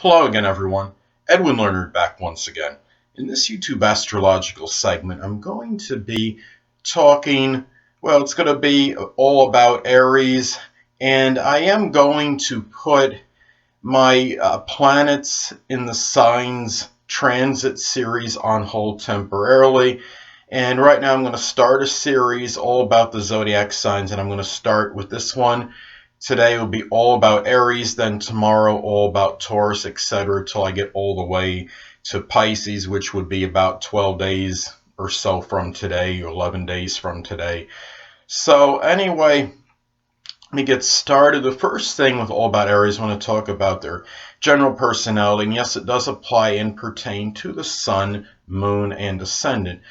Hello again, everyone. Edwin Learnard back once again. In this YouTube astrological segment, I'm going to be talking, it's going to be all about Aries, and I am going to put my planets in the signs transit series on hold temporarily. And right now I'm going to start a series all about the zodiac signs, and I'm going to start with this one. Today will be all about Aries, then tomorrow all about Taurus, etc. till I get all the way to Pisces, which would be about 12 days or so from today, or 11 days from today. So anyway, let me get started. The first thing with all about Aries, I want to talk about their general personality. And yes, it does apply and pertain to the sun, moon, and ascendant.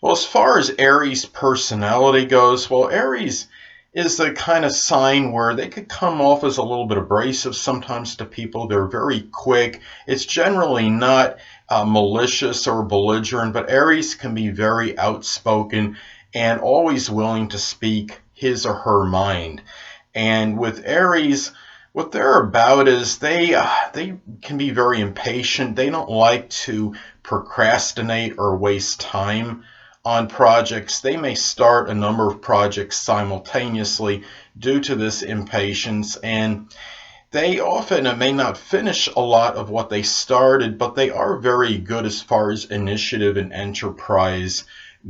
Well, as far as Aries' personality goes, Aries is the kind of sign where they could come off as a little bit abrasive sometimes to people. They're very quick. It's generally not malicious or belligerent, but Aries can be very outspoken and always willing to speak his or her mind. And with Aries, what they're about is they can be very impatient. They don't like to procrastinate or waste time on projects. They may start a number of projects simultaneously due to this impatience, and they often may not finish a lot of what they started, but they are very good as far as initiative and enterprise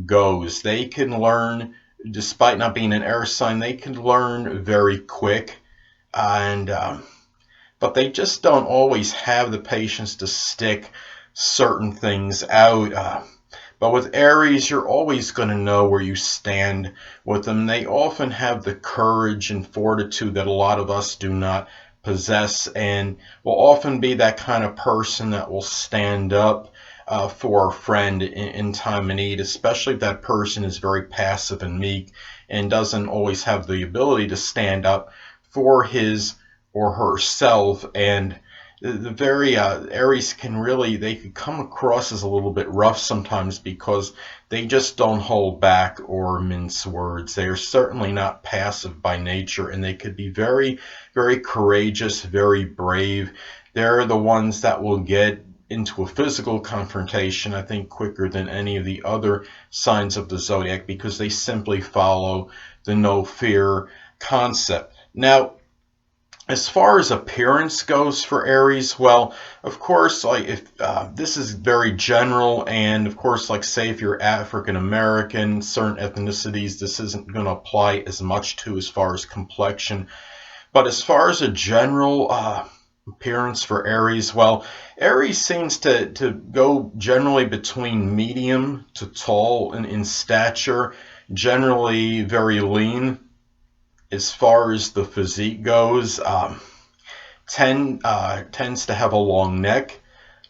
goes. They can learn, despite not being an air sign, they can learn very quick, and but they just don't always have the patience to stick certain things out. But with Aries, you're always going to know where you stand with them. They often have the courage and fortitude that a lot of us do not possess, and will often be that kind of person that will stand up for a friend in time of need, especially if that person is very passive and meek and doesn't always have the ability to stand up for his or herself. And the very Aries they could come across as a little bit rough sometimes because they just don't hold back or mince words. They are certainly not passive by nature, and they could be very, very courageous, very brave. They're the ones that will get into a physical confrontation, I think, quicker than any of the other signs of the zodiac, because they simply follow the no fear concept. Now, as far as appearance goes for Aries, of course, if this is very general, and of course, say if you're African American, certain ethnicities, this isn't going to apply as much to as far as complexion. But as far as a general appearance for Aries, Aries seems to go generally between medium to tall in stature, generally very lean. As far as the physique goes, tends to have a long neck.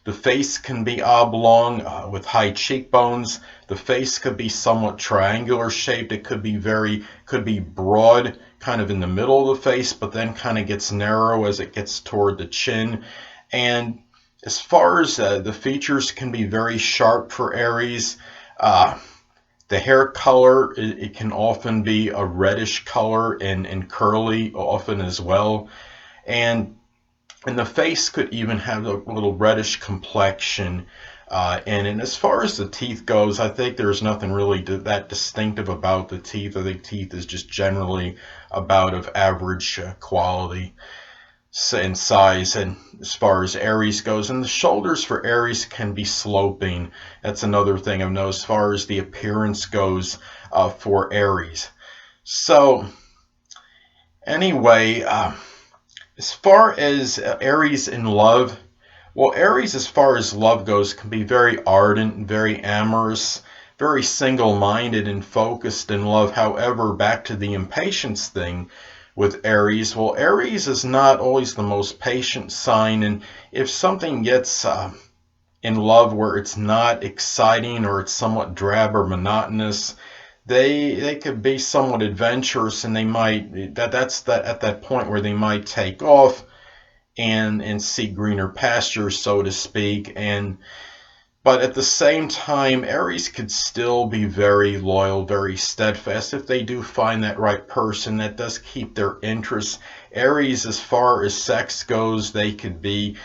The face can be oblong with high cheekbones. The face could be somewhat triangular shaped. It could be broad, kind of in the middle of the face, but then kind of gets narrow as it gets toward the chin. And as far as the features can be very sharp for Aries. The hair color, it can often be a reddish color and curly often as well. And the face could even have a little reddish complexion. And as far as the teeth goes, I think there's nothing really that distinctive about the teeth. I think teeth is just generally about of average quality and size. And as far as Aries goes, and the shoulders for Aries can be sloping. That's another thing I've noticed as far as the appearance goes for Aries. So anyway, as far as Aries in love, Aries as far as love goes can be very ardent, very amorous, very single-minded and focused in love. However, back to the impatience thing with Aries, Aries is not always the most patient sign, and if something gets in love where it's not exciting or it's somewhat drab or monotonous, they could be somewhat adventurous, and they might at that point where they might take off and seek greener pastures, so to speak. But at the same time, Aries could still be very loyal, very steadfast if they do find that right person that does keep their interests. Aries, as far as sex goes, they could be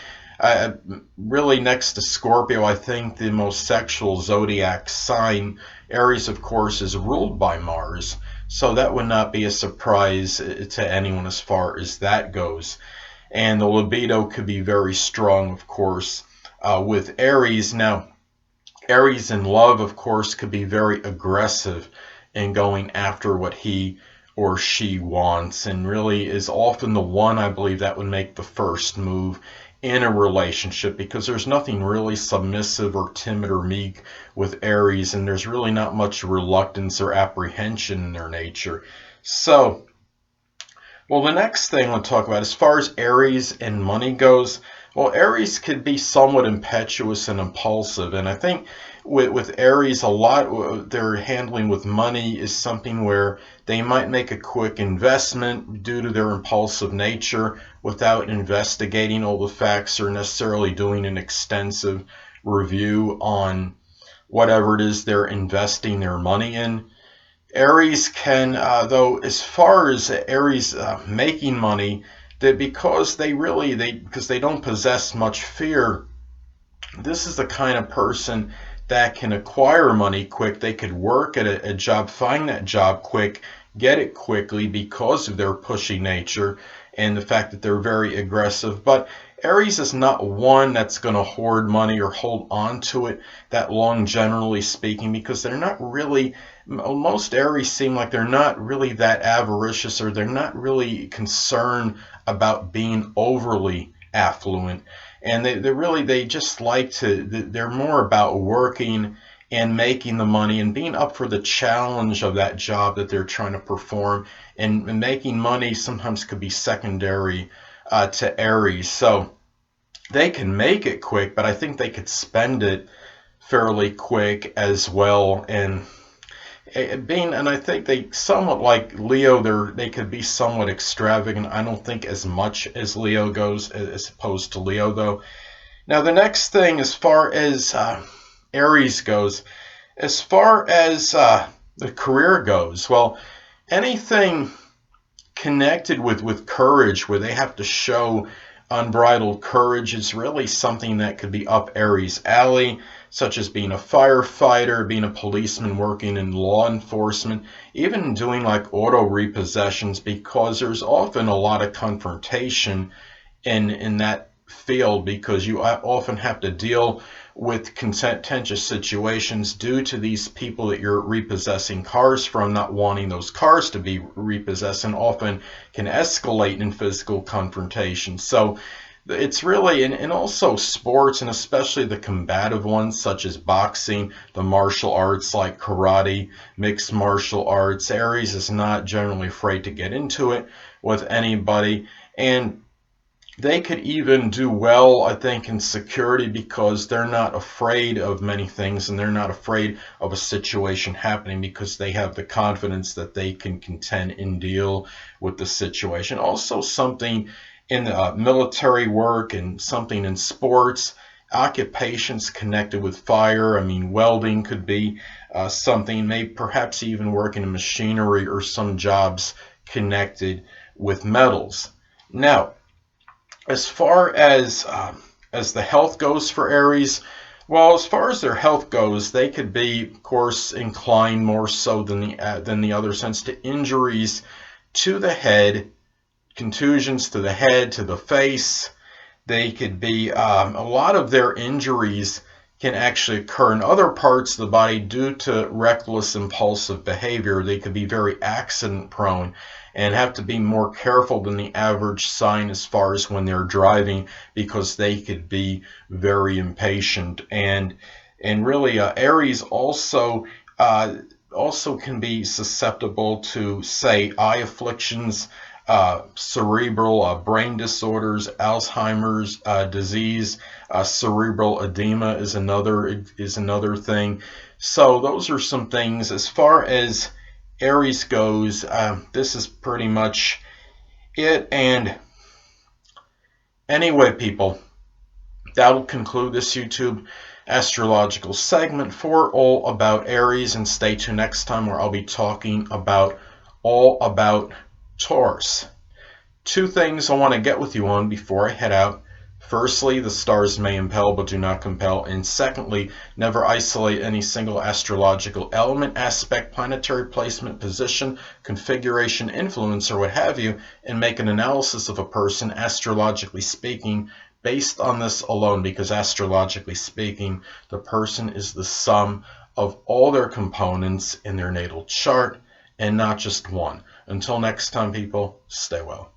Really, next to Scorpio, I think the most sexual zodiac sign. Aries, of course, is ruled by Mars, so that would not be a surprise to anyone as far as that goes. And the libido could be very strong, of course, with Aries. Now, Aries in love, of course, could be very aggressive in going after what he or she wants, and really is often the one, I believe, that would make the first move in a relationship, because there's nothing really submissive or timid or meek with Aries, and there's really not much reluctance or apprehension in their nature. So, well, the next thing I'll talk about, as far as Aries and money goes, well, Aries could be somewhat impetuous and impulsive, and I think with Aries, a lot they're handling with money is something where they might make a quick investment due to their impulsive nature without investigating all the facts or necessarily doing an extensive review on whatever it is they're investing their money in. Aries can, though, as far as Aries making money, that because because they don't possess much fear, this is the kind of person that can acquire money quick. They could work at a job, find that job quick, get it quickly because of their pushy nature and the fact that they're very aggressive. But Aries is not one that's going to hoard money or hold on to it that long, generally speaking, because they're not really, most Aries seem like they're not really that avaricious, or they're not really concerned about being overly affluent. And they just like they're more about working and making the money and being up for the challenge of that job that they're trying to perform. And making money sometimes could be secondary to Aries. So they can make it quick, but I think they could spend it fairly quick as well. And I think they somewhat like Leo, they could be somewhat extravagant. I don't think as much as Leo goes, as opposed to Leo, though. Now, the next thing, as far as Aries goes, as far as the career goes, well, anything connected with courage, where they have to show unbridled courage, is really something that could be up Aries' alley, such as being a firefighter, being a policeman, working in law enforcement, even doing like auto repossessions, because there's often a lot of confrontation in that field, because you often have to deal with contentious situations due to these people that you're repossessing cars from not wanting those cars to be repossessed, and often can escalate in physical confrontation. So it's really, and also sports, and especially the combative ones such as boxing, the martial arts like karate, mixed martial arts. Aries is not generally afraid to get into it with anybody, and they could even do well, I think, in security, because they're not afraid of many things, and they're not afraid of a situation happening, because they have the confidence that they can contend and deal with the situation. Also, something in military work and something in sports, occupations connected with fire. I mean, welding could be something, maybe perhaps even working in machinery, or some jobs connected with metals. Now, as far as the health goes for Aries, well, as far as their health goes, they could be, of course, inclined more so than the other sense to injuries to the head, contusions to the head, to the face. They could be, a lot of their injuries can actually occur in other parts of the body due to reckless, impulsive behavior. They could be very accident prone and have to be more careful than the average sign as far as when they're driving, because they could be very impatient. And really, Aries also can be susceptible to, say, eye afflictions, cerebral brain disorders, Alzheimer's disease, cerebral edema is another thing. So those are some things as far as Aries goes. This is pretty much it. And anyway, people, that'll conclude this YouTube astrological segment for All About Aries, and stay tuned next time, where I'll be talking about all about Taurus. Two things I want to get with you on before I head out. Firstly, the stars may impel but do not compel. And secondly, never isolate any single astrological element, aspect, planetary placement, position, configuration, influence, or what have you, and make an analysis of a person, astrologically speaking, based on this alone, because astrologically speaking, the person is the sum of all their components in their natal chart and not just one. Until next time, people, stay well.